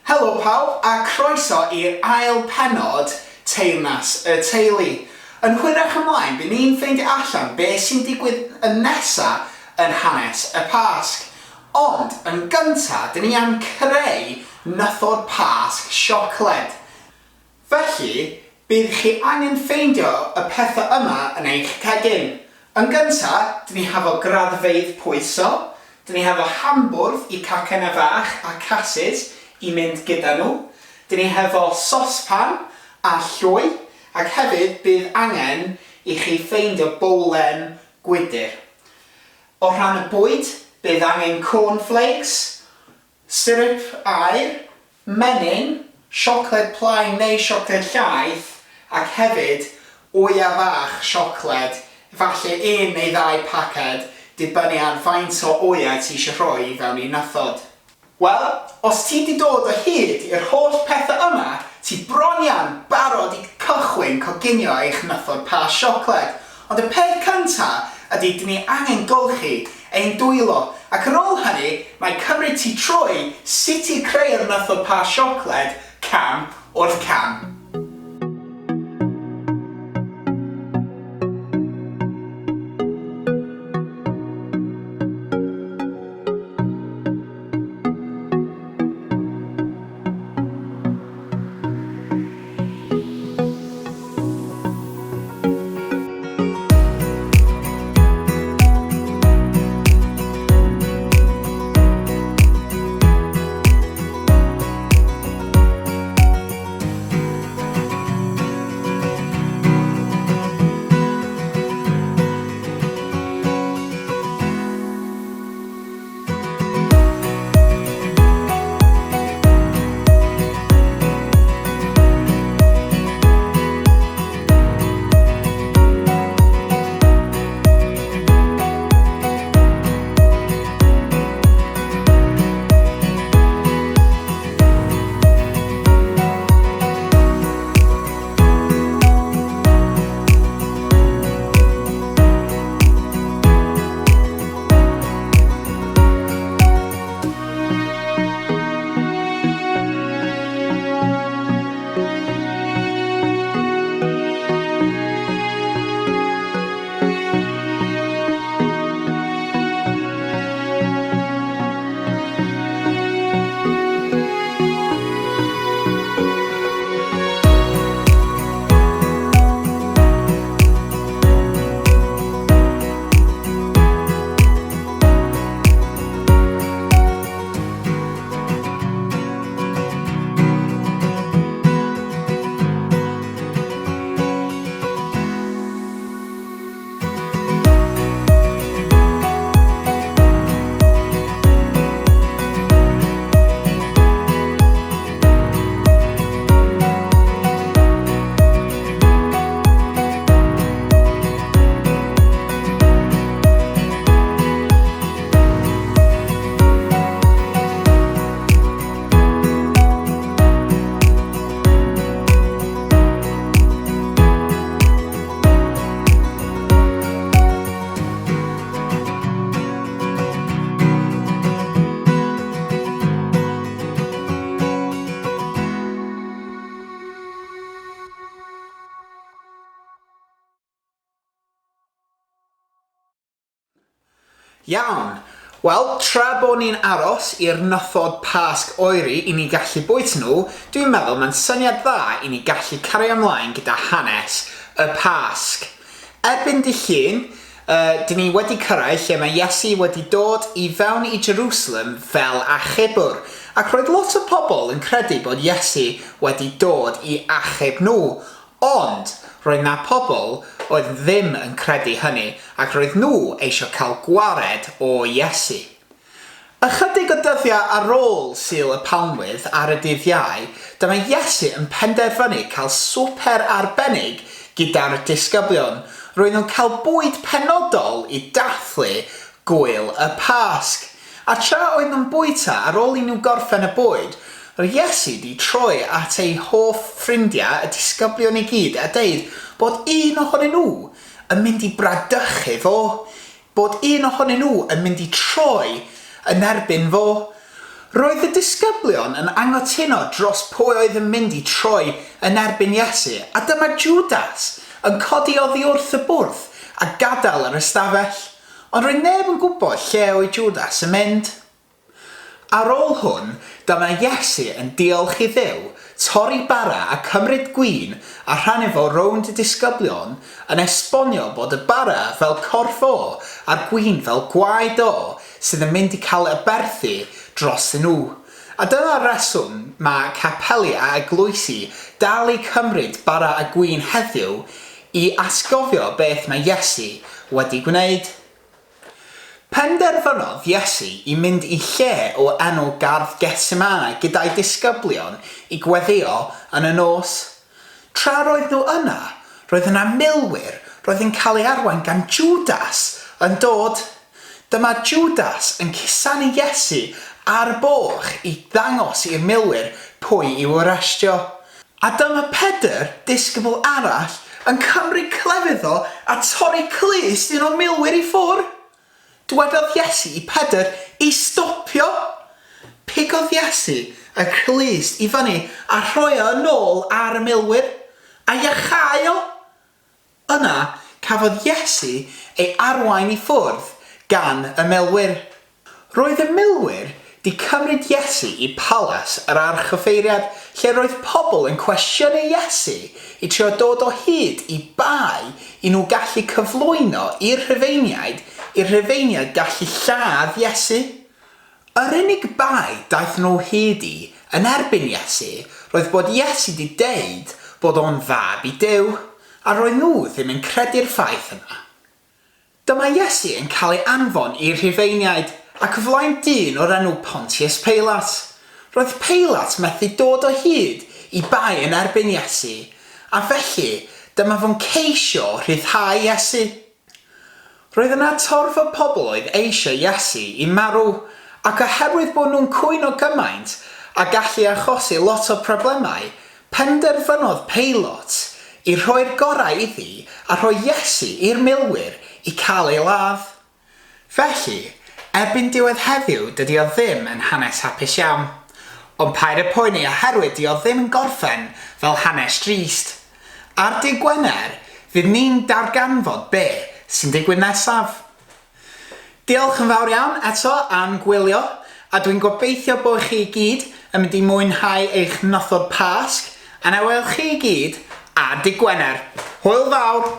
Helo pawb a croeso i'r ail pennod Teyrnas Y Teulu. Yn hwyrach ymlaen, bydd ni'n ffeindio allan beth sy'n digwydd yn nesaf yn Hanes y Pasg. Ond, yn gyntaf, dyn ni am creu nythod Pasg siocled. Felly, bydd chi angen ffeindio y pethau yma yn eich cegin. Yn gyntaf, dyn ni hefo graddfeydd pwyso, dyn ni hefo hambwrdd i cacen y fach a casys i mynd gyda nhw. Dyn ni hefo sospan a llwy, ac hefyd bydd angen i chi ffeindio bowlen gwydr. O rhan y bwyd, bydd angen cornflakes, syrup aer, menyn, siocled plaen neu siocled llaeth, ac hefyd oia fach siocled, falle 1 neu 2 paced, dibynnu ar faint o oia ti eisiau rhoi fewn i nythod. Wel, os ti wedi dod o hyd i'r holl pethau yma, ti bron iawn barod i cychwyn coginio eich nythod Pasg siocled. Ond y peth cyntaf ydy dyn ni angen golchi ein dwylo. Ac ar ôl hynny, mae'n cymryd ti trwy sut i creu'r nythod Pasg siocled cam wrth cam. Iawn, wel, tra bod ni'n aros i'r nythod Pasg oeri i ni gallu bwyta nhw, dwi'n meddwl mae'n syniad dda i ni gallu cario ymlaen gyda hanes y Pasg. Erbyn dy llun, dyn ni wedi cyrraedd lle mae Iesu wedi dod i fewn i Jerusalem fel achubwr, ac roedd lot o pobl yn credu bod Iesu wedi dod i achub nhw, ond roedd na pobl oedd ddim yn credu hynny, ac roedd nhw eisiau cael gwared o Iesu. Ychydig o dyddiau ar ôl Sul y Palmwydd ar y dydd Iau, dyma Iesu yn penderfynu cael swper arbennig gyda'r disgyblion. Roedd nhw'n cael bwyd penodol i dathlu gwyl y Pasg. A tra oedd nhw'n bwyta ar ôl i nhw gorffen y bwyd, roedd Iesu wedi troi at ei hoff ffrindiau, y disgyblion i gyd, a deud bod un ohonyn nhw yn mynd i bradychu fo, bod un ohonyn nhw yn mynd i troi yn erbyn fo. Roedd y disgyblion yn anghytuno dros pwy oedd yn mynd I troi yn erbyn Iesu, a dyma Judas yn codi oddi wrth y bwrdd a gadael yr ystafell, ond roedd neb yn gwybod lle oedd Judas yn mynd. Ar ôl hwn, dyma Iesu yn diolch I Dduw, torri bara a cymryd gwin a rhannu fo rownd y disgyblion yn esbonio bod y bara fel corff o a'r gwin fel gwaed o sydd yn mynd I cael y berthu dros nhw. A dyna'r reswm mae capeli a eglwysi dal I cymryd bara a gwin heddiw I asgofio beth mae Iesu wedi gwneud. Penderfynodd Iesu I mynd I lle o enw gardd Getsemani gyda'i disgyblion I gweddio yn y nos. Tra roedd nhw yna, roedd yna milwyr roedd yn cael ei arwain gan Judas yn dod. Dyma Judas yn cusanu Iesu ar boch I ddangos i'r milwyr pwy i'w arestio. A dyma Pedr, disgybl arall, yn cymryd clefydd o a torri clust un o milwyr I ffwrdd. Dywedodd Iesu I Pedr I stopio. Pigodd Iesu y clust I fyny a rhoi o yn ôl ar y milwyr a iachau o. Yna cafodd Iesu ei arwain I ffwrdd gan y milwyr. Roedd y milwyr Di cymryd Iesu I palas yr archoffeiriad lle roedd pobl yn cwestiynu Iesu I trio dod o hyd I bai I nhw gallu cyflwyno i'r Rhufeiniaid gallu lladd Iesu. Yr unig bai daeth nhw hyd I yn erbyn Iesu roedd bod Iesu Di deud bod o'n fab I Duw a roedd nhw ddim yn credu'r ffaith yna. Dyma Iesu yn cael ei anfon i'r Rhufeiniaid ac flaen dyn o'r enw Pontius Peilat. Roedd Peilat methu dod o hyd I bai yn erbyn Iesu, a felly dyma fo'n ceisio rhyddhau Iesu. Roedd yna torf o pobl oedd eisiau Iesu I marw, ac oherwydd bod nhw'n cwyno gymaint a gallu achosi lot o problemau, penderfynodd Peilat I rhoi'r gorau iddi a rhoi Iesu i'r milwyr I cael ei ladd. Felly, erbyn diwedd heddiw dydy o ddim yn hanes hapus iawn, ond paid y poeni oherwydd dy o ddim yn gorffen fel hanes drist. Ar dydd Gwener, fydd ni'n darganfod be sy'n digwydd nesaf. Diolch yn fawr iawn eto am gwylio, a dwi'n gobeithio bod chi gyd yn mynd I mwynhau eich nythod Pasg, a na wel chi gyd ar dydd Gwener. Hwyl fawr!